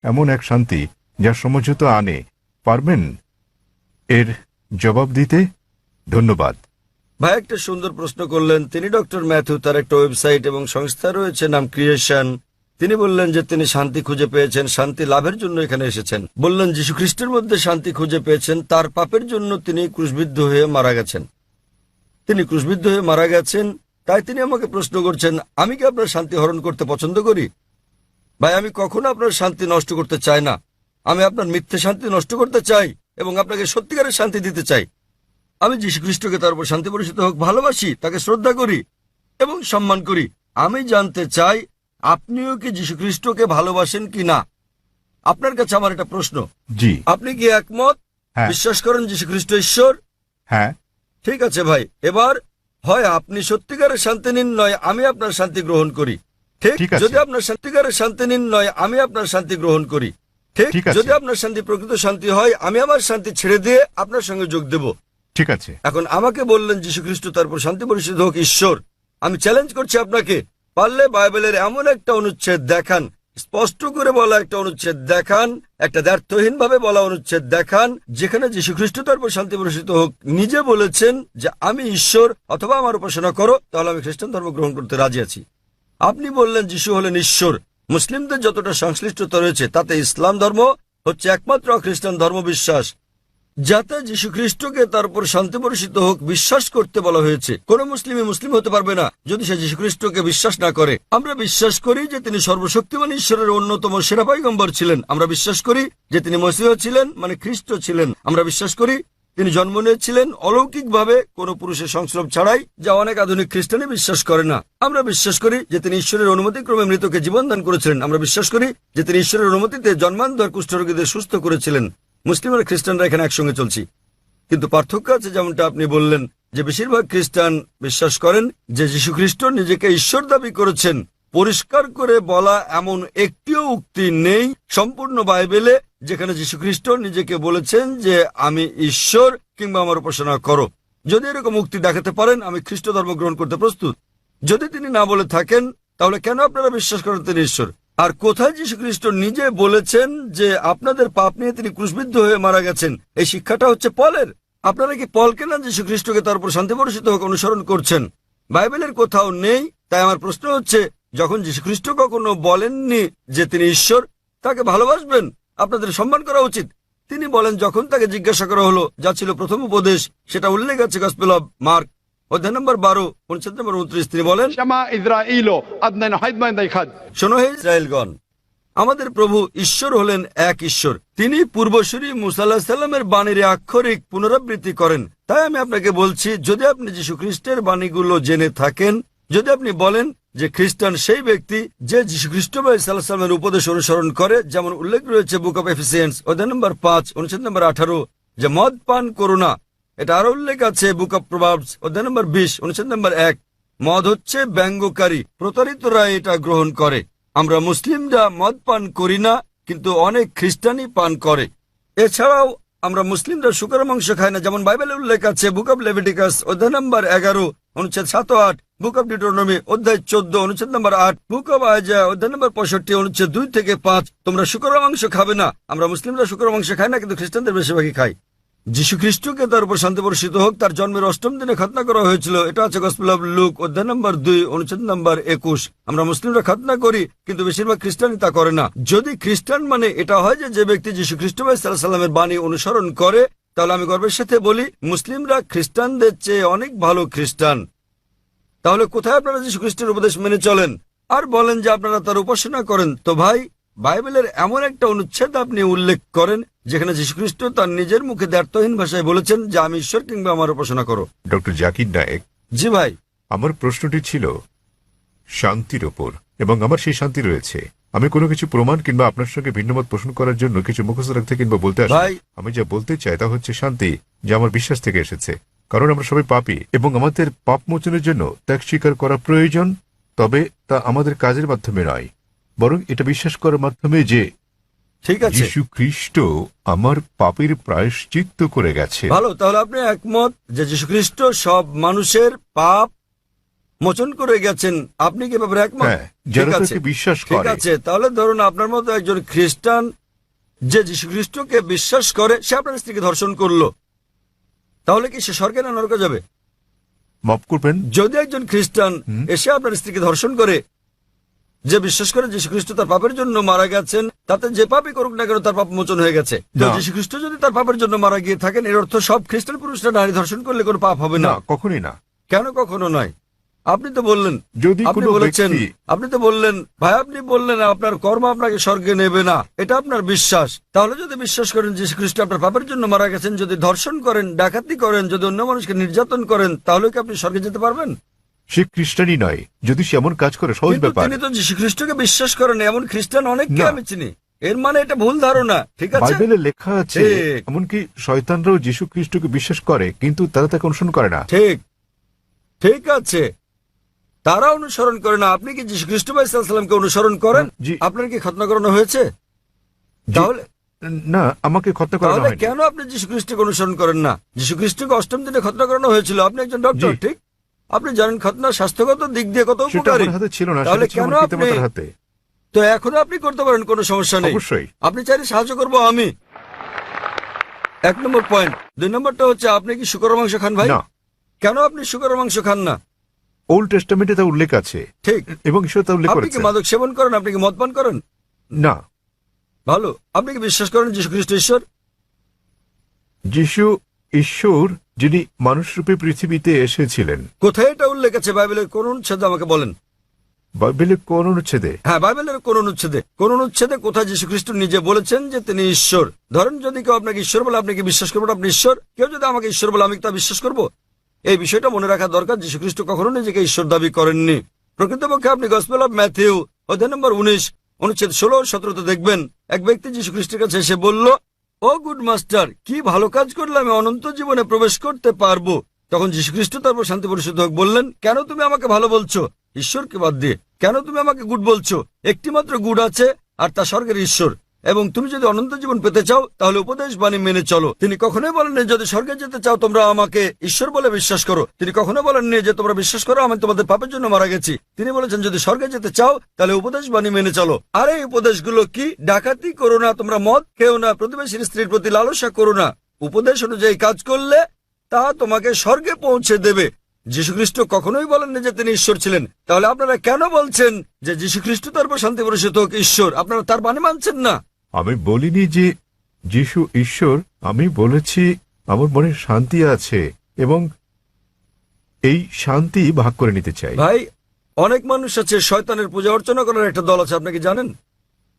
এমন এক শান্তি যা সমঝোতা আনে, পারবেন এর জবাব দিতে? ধন্যবাদ। ভাই একটা সুন্দর প্রশ্ন করলেন। তিনি ডক্টর ম্যাথু, তার একটা ওয়েবসাইট এবং সংস্থা রয়েছে নাম ক্রিয়েশন। তিনি বললেন যে তিনি শান্তি খুঁজে পেয়েছেন, শান্তি লাভের জন্য এখানে এসেছেন। বললেন যীশু খ্রিস্টের মধ্যে শান্তি খুঁজে পেয়েছেন, তার পাপের জন্য তিনি ক্রুশবিদ্ধ হয়ে মারা গেছেন। তিনি ক্রুশবিদ্ধ হয়ে মারা গেছেন, তাই তিনি আমাকে প্রশ্ন করছেন আমি কি আপনার শান্তি হরণ করতে পছন্দ করি? ভাই আমি কখনো আপনার শান্তি নষ্ট করতে চাই না। আমি আপনার মিথ্যে শান্তি নষ্ট করতে চাই এবং আপনাকে সত্যিকারের শান্তি দিতে চাই। আমি যীশু খ্রিস্টকে তার উপর শান্তি বর্ষিত হোক ভালোবাসি, তাকে শ্রদ্ধা করি এবং সম্মান করি। আমি জানতে চাই আপনিও কি যীশু খ্রিস্টকে ভালোবাসেন কি না। আপনার কাছে আমার একটা প্রশ্ন, জি। আপনি কি একমত? হ্যাঁ। বিশ্বাস করেন যীশু খ্রিস্ট ঈশ্বর? হ্যাঁ। ঠিক আছে ভাই, এবার হয় আপনি সত্যিকারের শান্তি নিন, নয় আমি আপনার শান্তি গ্রহণ করি। ঠিক? ঠিক আছে। যদি আপনার সত্যিকারের শান্তি নিন, নয় আমি আপনার শান্তি গ্রহণ করি। ঠিক? ঠিক আছে। যদি আপনার শান্তি প্রকৃত শান্তি হয়, আমি আমার শান্তি ছেড়ে দিয়ে আপনার সঙ্গে যোগ দেব। ঠিক আছে। এখন আমাকে বললেন যীশু খ্রিস্ট তারপর শান্তি পরিষদ হোক ঈশ্বর। আমি চ্যালেঞ্জ করছি আপনাকে, পারলে বাইবেলের এমন একটা অনুচ্ছেদ দেখান, স্পষ্ট করে বলা একটা অনুচ্ছেদ দেখান, একটা দ্ব্যর্থহীন ভাবে বলা অনুচ্ছেদ দেখান, যেখানে যীশু খ্রিস্ট তারপর শান্তি পরিষদ হোক নিজে বলেছেন যে আমি ঈশ্বর অথবা আমার উপাসনা করো, তাহলে আমি খ্রিস্টান ধর্ম গ্রহণ করতে রাজি আছি। আপনি বললেন যীশু হলেন ঈশ্বর। মুসলিমদের যতটা সংশ্লিষ্টতা রয়েছে তাতে ইসলাম ধর্ম হচ্ছে একমাত্র খ্রিস্টান ধর্ম বিশ্বাস যাতে যীশু খ্রিস্টকে তার উপর শান্তি বর্ষিত হোক বিশ্বাস করতে বলা হয়েছে। কোন মুসলিমই মুসলিম হতে পারবে না যদি সে যীশু খ্রিস্টকে বিশ্বাস না করে। আমরা বিশ্বাস করি যে তিনি সর্বশক্তিমান ঈশ্বরের অন্যতম সেরা পয়গম্বর ছিলেন। আমরা বিশ্বাস করি যে তিনি মসীহ ছিলেন, মানে খ্রিস্ট ছিলেন। আমরা বিশ্বাস করি তিনি জন্ম নিয়েছিলেন অলৌকিকভাবে, কোনো পুরুষের সংস্রব ছাড়াই, যা অনেক আধুনিক খ্রিস্টানই বিশ্বাস করে না। আমরা বিশ্বাস করি যে তিনি ঈশ্বরের অনুমতিক্রমে মৃতকে জীবন দান করেছিলেন। আমরা বিশ্বাস করি যে তিনি ঈশ্বরের অনুমতিতে জন্মান্ধর কুষ্ঠরোগীদের সুস্থ করেছিলেন। মুসলিম আর খ্রিস্টানরা এখানে একসঙ্গে চলছি, কিন্তু পার্থক্য আছে। যেমনটা আপনি বললেন যে বেশিরভাগ খ্রিস্টান বিশ্বাস করেন যে যীশু খ্রিস্ট নিজেকে ঈশ্বর দাবি করেছেন। পরিষ্কার করে বলা এমন একটিও উক্তি নেই সম্পূর্ণ বাইবেলে যেখানে যীশু খ্রিস্ট নিজেকে বলেছেন যে আমি ঈশ্বর কিংবা আমার উপাসনা করো। যদি এরকম উক্তি দেখাতে পারেন, আমি খ্রিস্ট ধর্ম গ্রহণ করতে প্রস্তুত। যদি তিনি না বলে থাকেন, তাহলে কেন আপনারা বিশ্বাস করেন তিনি ঈশ্বর? আর কোথায় যীশু খ্রিস্ট নিজে বলেছেন যে আপনাদের পাপ নিয়ে তিনি ক্রুশবিদ্ধ হয়ে মারা গেছেন? এই শিক্ষাটা হচ্ছে পলের। আপনারা কি পলকে না যীশু খ্রিস্টকে তার উপর শান্তি বর্ষিত হোক অনুসরণ করছেন? বাইবেলের কোথাও নেই। তাই আমার প্রশ্ন হচ্ছে, যখন যীশু খ্রিস্ট কখনো বলেননি যে তিনি ঈশ্বর, তাকে ভালোবাসবেন, আপনাদের সম্মান করা উচিত। তিনি বলেন, যখন তাকে জিজ্ঞাসা করা হলো, যা ছিল প্রথম উপদেশ, সেটা উল্লেখ আছে গসপেল অব মার্ক অধ্যায় নম্বর 12 অনুচ্ছেদ নম্বর 29। তিনি বলেন, শোনো হে ইসরায়েলগণ, আমাদের প্রভু ঈশ্বর হলেন এক ঈশ্বর। তিনি পূর্বসূরি মুসা আলাইহিস সালামের বাণীর আক্ষরিক পুনরাবৃত্তি করেন। তাই আমি আপনাকে বলছি, যদি আপনি যীশু খ্রিস্টের বাণীগুলো জেনে থাকেন, যদি আপনি বলেন যে খ্রিস্টান সেই ব্যক্তি যে যীশু খ্রিস্ট সাল্লাল্লাহু আলাইহি ওয়াসাল্লামের উপদেশ অনুসরণ করে, যেমন উল্লেখ রয়েছে বুক অব এফিসিয়েন্স অধ্যায় নম্বর 5 অনুচ্ছেদ নম্বর 18, যে মদ পান করো না। এটা আরো উল্লেখ আছে বুক অব প্রভাবস অধ্যায় নম্বর 20 অনুচ্ছেদ নম্বর 1। মদ হচ্ছে ব্যঙ্গকারী, প্রতারিতরা এটা গ্রহণ করে। আমরা মুসলিমরা মদ পান করি না, কিন্তু অনেক খ্রিস্টানই পান করে। এছাড়াও আমরা মুসলিমরা শুকরের মাংস খাই না, যেমন বাইবেলে উল্লেখ আছে বুক অব লেভিটিকাস অধ্যায় নম্বর 11 অনুচ্ছেদ 7 ও 8, বুক অব ডিউটেরোনমি অধ্যায় 14 অনুচ্ছেদ নম্বর 8, বুক অব আইজায়া অধ্যায় নম্বর 65 অনুচ্ছেদ 2 থেকে 5। তোমরা শুকরের মাংস খাবে না। আমরা মুসলিমরা শুকরের মাংস খাই না, কিন্তু খ্রিস্টানদের বেশিরভাগই খাই। যীশু খ্রিস্টকে তার উপর শান্তি বর্ষিত হোক তার জন্মের 8ম দিনে খতনা করা হয়েছিল। এটা আছে গসপেল অব লুক অধ্যায় নম্বর 2 অনুচ্ছেদ নম্বর 21। আমরা মুসলিমরা খতনা করি, কিন্তু বেশিরভাগ খ্রিস্টানই তা করে না। যদি খ্রিস্টান মানে এটা হয় যে ব্যক্তি যীশু খ্রিস্ট সাল্লাল্লাহু আলাইহি সাল্লামের বাণী অনুসরণ করে, তাহলে আমি গর্বের সাথে বলি মুসলিমরা খ্রিস্টানদের চেয়ে অনেক ভালো খ্রিস্টান। তাহলে কোথায় আপনারা যীশু খ্রিস্টের উপদেশ মেনে চলেন আর বলেন যে আপনারা তার উপাসনা করেন? তো ভাই, বাইবেলের এমন একটা অনুচ্ছেদ আপনি উল্লেখ করেন যেখানে যীশু খ্রিস্ট তার নিজের মুখে দ্ব্যর্থহীন ভাষায় বলেছেন যে আমি ঈশ্বর কিংবা আমার উপাসনা করো। ডক্টর জাকির নায়েক। জি ভাই। আমার প্রশ্নটি ছিল শান্তির ওপর, এবং আমার সেই শান্তি রয়েছে। আমি কোনো কিছু প্রমাণ কিংবা আপনার সঙ্গে ভিন্নমত পোষণ করার জন্য কিছু মুখস্থ রাখতে কিংবা বলতে আসি। আমি যা বলতে চাই তা হচ্ছে শান্তি, যা আমার বিশ্বাস থেকে এসেছে। কারণ আমরা সবাই পাপী এবং আমাদের পাপ মোচনের জন্য ত্যাগ স্বীকার করা প্রয়োজন। তবে তা আমাদের কাজের মাধ্যমে নয়, বরং এটা বিশ্বাস করার মাধ্যমে যে ঠিক আছে, যীশু খ্রিস্ট আমার পাপের প্রায়শ্চিত্ত করে গেছে। ভালো, তাহলে আপনি একমত যে যীশু খ্রিস্ট সব মানুষের পাপ মোচন করে গেছেন, আপনি কি ব্যাপারে একমত? হ্যাঁ, যারা ঠিক আছে, তাকে বিশ্বাস ঠিক করে। আছে। তাহলে ধরুন আপনার মতো একজন খ্রিস্টান যে যীশু খ্রিস্টকে বিশ্বাস করে, সে আপনার স্ত্রীকে ধর্ষণ করলো, তাহলে কি সে স্বর্গে না নরকে যাবে? মাফ করবেন, যদি একজন খ্রিস্টান এসে আপনার স্ত্রীকে ধর্ষণ করে, যে বিশ্বাস করে যীশু খ্রিস্ট তার পাপের জন্য মারা গেছেন, তাতে যে পাপই করুক না কেন তার পাপ মোচন হয়ে গেছে। তো না। যীশু খ্রিস্ট যদি তার পাপের জন্য মারা গিয়ে থাকেন, এর অর্থ সব খ্রিস্টান পুরুষরা নারী ধর্ষণ করলে কোনো পাপ হবে না, না? কখনই না। কেন কখনো নয়? আপনি তো বললেন, যদি আপনি কোনো বলেছেন, ব্যক্তি- আপনি তো বললেন ভাই, আপনি বললেন আপনার কর্ম আপনাকে স্বর্গে নেবে না, এটা আপনার বিশ্বাস। তাহলে যদি বিশ্বাস করেন যীশু খ্রিস্ট আপনার পাপের জন্য মারা গেছেন, যদি ধর্ষণ করেন, ডাকাতি করেন, যদি অন্য মানুষকে নির্যাতন করেন, তাহলে কি আপনি স্বর্গে যেতে পারবেন? সে খ্রিস্টানই নয়, যদি সে এমন কাজ করে, সহজ কিন্তু ব্যাপার। তিনি তো যীশু খ্রিস্টকে বিশ্বাস করেন, এমন খ্রিস্টান অনেককে না। আমি চিনি। এর মানে এটা ভুল ধারণা, ঠিক আছে? বাইবেলে লেখা আছে, ঠিক। এমনকি শয়তানরাও যীশু খ্রিস্টকে বিশ্বাস করে, কিন্তু তারা তাকে অনুসরণ করে না। ঠিক, ঠিক আছে, তারা অনুসরণ করে না। আপনি কি যীশু খ্রিস্ট ভাই সাল্লামকে অনুসরণ করেন? জি। আপনার কি খতনা করানো হয়েছে? জি, তাহলে না, আমাকে খতনা করানো তাহলে হয়নি। কেন আপনি যীশু খ্রিস্টকে অনুসরণ করেন না? যীশু খ্রিস্টকে অষ্টম দিনে খতনা করানো হয়েছিল। আপনি একজন ডক্টর, জি। ঠিক? আপনি জানেন খতনা স্বাস্থ্যগত দিক দিয়ে কত সেটা উপকারী। আমার হাতে ছিল না, তাহলে সেটা ছিল কেন আমার আপনি, পিতামাতার হাতে। তো এখনো আপনি করতে পারেন, কোনো সমস্যা নেই। অবশ্যই। আপনি চাইলে সাহায্য করবো আমি। 1 নম্বর পয়েন্ট। 2 নম্বরটা হচ্ছে, আপনি কি শুকরের মাংস খান ভাই? না, কেন আপনি শুকরের মাংস খান না? ওল্ড টেস্টামেন্টে তা উল্লেখ আছে, ঠিক। এবং ঈশ্বর তা উল্লেখ আপনি কি করেছে। মাদক সেবন করেন? আপনি কি মদ পান করেন? না, ভালো। আপনি কি বিশ্বাস করেন যীশু খ্রিস্ট ঈশ্বর? যিশু ঈশ্বর, যিনি মানুষরূপে পৃথিবীতে এসেছিলেন। কোথায় এটা উল্লেখ আছে বাইবেলের কোন অনুচ্ছেদে আমাকে বলেন? বাইবেলে কোন অনুচ্ছেদে? হ্যাঁ, বাইবেলের কোন অনুচ্ছেদে? কোন অনুচ্ছেদে কোথায় যীশু খ্রিস্ট নিজে বলেছেন যে তিনি ঈশ্বর? ধরেন যদি কেউ আপনাকে ঈশ্বর বলে, আপনি কি বিশ্বাস করবেন আপনি ঈশ্বর? কেউ যদি আমাকে ঈশ্বর বলে, আমি কি তা বিশ্বাস করব? এই বিষয়টা মনে রাখা দরকার। যীশু খ্রিস্ট কখনো নিজেকে ঈশ্বর দাবি করেননি। প্রকৃতপক্ষে আপনি গসপেল অফ ম্যাথিউ অধ্যায় নম্বর 19 অনুচ্ছেদ 16 ও 17 দেখবেন, এক ব্যক্তি যীশু খ্রিস্টের কাছে এসে বলল, ও গুড মাস্টার, কি ভালো কাজ করলে আমি অনন্ত জীবনে প্রবেশ করতে পারবো? তখন যীশু খ্রিস্ট তারপর শান্তি পরিশুদ্ধ হোক বললেন, কেন তুমি আমাকে ভালো বলছো ঈশ্বরকে বাদ দিয়ে? কেন তুমি আমাকে গুড বলছো? একটি মাত্র গুড আছে, আর তা স্বর্গের ঈশ্বর। এবং তুমি যদি অনন্ত জীবন পেতে চাও, তাহলে উপদেশ বাণী মেনে চলো। তিনি কখনোই বলেননি যদি স্বর্গে যেতে চাও তোমরা আমাকে ঈশ্বর বলে বিশ্বাস করো। তিনি কখনো বলেননি যে তোমরা বিশ্বাস করো আমি তোমাদের পাপের জন্য মারা গেছি। তিনি বলেছেন যদি স্বর্গে যেতে চাও তাহলে উপদেশ বাণী মেনে চলো। আর এই উপদেশগুলো কি? ডাকাতি করো না, তোমরা মদ খেও না, প্রতিবেশীর স্ত্রীর প্রতি লালসা করো না। উপদেশ অনুযায়ী কাজ করলে তা তোমাকে স্বর্গে পৌঁছে দেবে। যীশুখ্রিস্ট কখনোই বলেননি যে তিনি ঈশ্বর ছিলেন। তাহলে আপনারা কেন বলছেন যে যীশুখ্রিস্ট তারপর শান্তি বর্ষিত হোক ঈশ্বর? আপনারা তার বাণী মানছেন না। আমি বলিনি যে যিশু ঈশ্বর, আমি বলেছি আমার মনে শান্তি আছে এবং এই শান্তি ভাগ করে নিতে চাই। ভাই, অনেক মানুষ আছে শয়তানের পূজা অর্চনা করার একটা দল আছে, আপনাকে জানেন?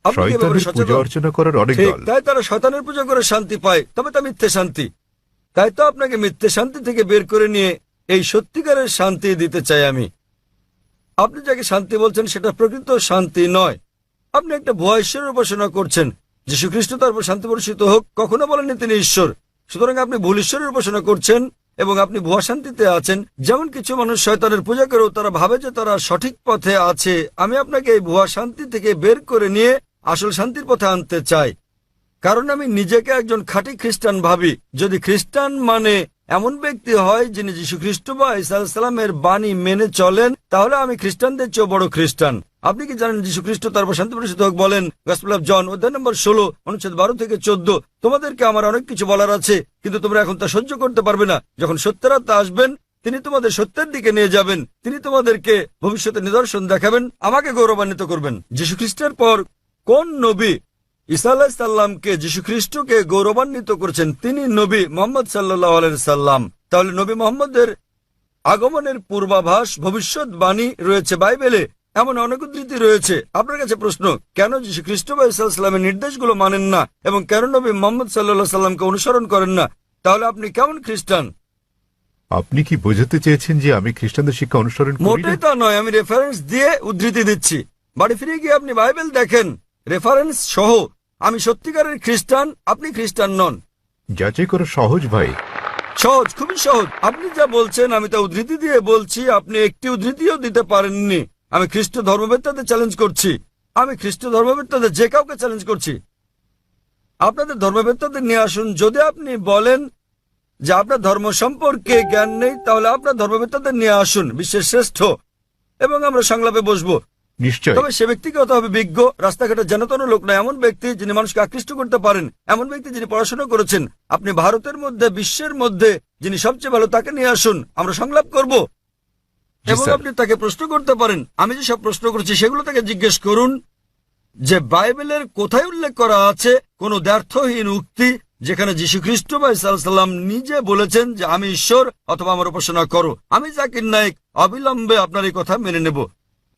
আপনি কি এ ব্যাপারে শয়তানের পূজা সচেতন? অর্চনা করার অনেক ঠিক, দল। তাই তারা শয়তানের পূজা করে শান্তি পায়, তবে তা মিথ্যে শান্তি। তাই তো আপনাকে মিথ্যে শান্তি থেকে বের করে নিয়ে এই সত্যিকারের শান্তি দিতে চাই আমি। আপনি যাকে শান্তি বলছেন সেটা প্রকৃত শান্তি নয়। আপনি একটা ভুয়া ঈশ্বরের উপাসনা করছেন। যীশু খ্রিস্ট তারপর শান্তি বর্ষিত হোক কখনো বলেননি তিনি ঈশ্বর। সুতরাং আপনি ভুল ঈশ্বরের উপাসনা করছেন এবং আপনি ভুয়া শান্তিতে আছেন। যেমন কিছু মানুষ শয়তানের পূজা করেও তারা ভাবে যে তারা সঠিক পথে আছে। আমি আপনাকে এই ভুয়া শান্তি থেকে বের করে নিয়ে আসল শান্তির পথে আনতে চাই, কারণ আমি নিজেকে একজন খাঁটি খ্রিস্টান ভাবি। যদি খ্রিস্টান মানে এমন ব্যক্তি হয় যিনি যীশু খ্রিস্ট বা ঈসা আলাইহিস সালামের বাণী মেনে চলেন, তাহলে আমি খ্রিস্টানদের চেয়ে বড় খ্রিস্টান। আপনি কি জানেন যীশু খ্রিস্ট তারপর শান্তি বর্ষিত হোক বলেন, গসপেল অফ জন অধ্যায় নম্বর 16 অনুচ্ছেদ 12 থেকে 14, তোমাদেরকে আমার অনেক কিছু বলার আছে, কিন্তু তোমরা এখন তা সহ্য করতে পারবে না। যখন সত্যের আত্মা আসবেন তিনি তোমাদের সত্যের দিকে নিয়ে যাবেন। তিনি তোমাদেরকে ভবিষ্যতে নিদর্শন দেখাবেন, আমাকে গৌরবান্বিত করবেন। যীশু খ্রিস্টের পর কোন নবী ঈসা আলাইহিস সালামকে যীশু খ্রিস্টকে গৌরবান্বিত করেছেন? তিনি নবী মুহাম্মদ সাল্লাল্লাহু আলাইহি সাল্লাম। তাহলে নবী মুহাম্মদের আগমনের পূর্বাভাস, ভবিষ্যৎবাণী রয়েছে বাইবেলে। এমন অনেক উদ্ধৃতি রয়েছে। আপনার কাছে প্রশ্ন, কেন যীশু খ্রিস্ট বা ঈসা আলাইহিস সালামের নির্দেশগুলো মানেন না এবং কেন নবী মুহাম্মদ সাল্লাল্লাহু আলাইহি সাল্লামকে অনুসরণ করেন না? তাহলে আপনি কেমন খ্রিস্টান? আপনি কি বোঝাতে চেয়েছেন যে আমি খ্রিস্টানদের শিক্ষা অনুসরণ করি না? মোটেই তা নয়, আমি রেফারেন্স দিয়ে উদ্ধৃতি দিচ্ছি। বাড়ি ফিরে গিয়ে আপনি বাইবেল দেখেন রেফারেন্স সহ। আমি সত্যিকারের খ্রিস্টান, আপনি খ্রিস্টান নন। যাচাই করা সহজ ভাই। সহজ, খুবই সহজ। আপনি যা বলছেন আমি তা উদ্ধৃতি দিয়ে বলছি, আপনি একটি উদ্ধৃতিও দিতে পারেননি। আমি খ্রিস্ট ধর্মবেত্তাদের চ্যালেঞ্জ করছি। আমি খ্রিস্ট ধর্মবেত্তাদের যে কাউকে চ্যালেঞ্জ করছি। আপনাদের ধর্মবেত্তাদের নিয়ে আসুন। যদি আপনি বলেন যে আপনার ধর্ম সম্পর্কে জ্ঞান নেই, তাহলে আপনার ধর্মবেত্তাদের নিয়ে আসুন। বিশ্বের শ্রেষ্ঠ এবং আমরা সংলাপে বসবো। নিশ্চয়। তবে সে ব্যক্তিকে হতে হবে বিজ্ঞ, রাস্তাঘাটে জানাতন লোক নয়, এমন ব্যক্তি যিনি মানুষকে আকৃষ্ট করতে পারেন, এমন ব্যক্তি যিনি পড়াশোনা করেছেন। আপনি ভারতের মধ্যে, বিশ্বের মধ্যে যিনি সবচেয়ে ভালো, তাকে নিয়ে আসুন, আমরা সংলাপ করব। জি, এবং স্যার। আপনি তাকে প্রশ্ন করতে পারেন। আমি যে সব প্রশ্ন করছি সেগুলো তাকে জিজ্ঞেস করুন যে বাইবেলের কোথায় উল্লেখ করা আছে কোন দ্ব্যর্থহীন উক্তি যেখানে যীশু খ্রিস্ট বা ঈসা আলাইহিস সালাম নিজে বলেছেন যে আমি ঈশ্বর অথবা আমার উপাসনা করো। আমি জাকির নায়েক অবিলম্বে আপনার এই কথা মেনে নেব।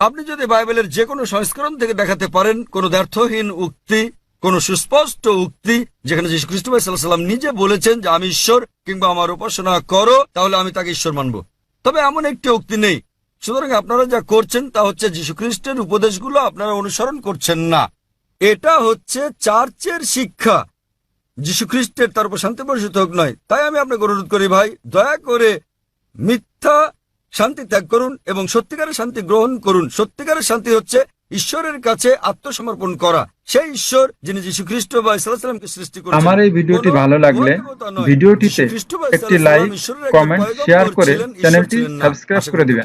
আপনি যদি বাইবেলের যে কোনো সংস্করণ থেকে দেখাতে পারেন কোন দ্ব্যর্থহীন উক্তি, কোন সুস্পষ্ট উক্তি যেখানে যীশু খ্রিস্ট বা ঈসা আলাইহিস সালাম নিজে বলেছেন যে আমি ঈশ্বর কিংবা আমার উপাসনা করো, তাহলে আমি তাকে ঈশ্বর মানব। তবে এমন একটি উক্তি নেই। সুতরাং আপনারা যা করছেন তা হচ্ছে যীশু খ্রিস্টের উপদেশগুলো আপনারা অনুসরণ করছেন না। এটা হচ্ছে চার্চের শিক্ষা, যীশু খ্রিস্টের তার উপর শান্তি বর্ষিত হোক নয়। তাই আমি আপনাকে অনুরোধ করি ভাই, দয়া করে মিথ্যা শান্তি ত্যাগ করুন এবং সত্যিকারের শান্তি গ্রহণ করুন। সত্যিকারের শান্তি হচ্ছে ঈশ্বরের কাছে আত্মসমর্পণ করা, সেই ঈশ্বর যিনি যীশু খ্রিস্ট বা ঈসা আলাইহিস সালামকে সৃষ্টি করেছেন। আমার এই ভিডিওটি কোনো ভালো লাগলে ভৌতিকতা নয়। ভিডিওটিতে যীশু খ্রিস্ট বা ঈসা একটি আলাইহিস লাইক, সালাম ঈশ্বরের একজন কমেন্ট, পয়গম্বর শেয়ার করে ছিলেন, ঈশ্বর চ্যানেলটি ছিলেন না। সাবস্ক্রাইব আশা করে করি দিবেন।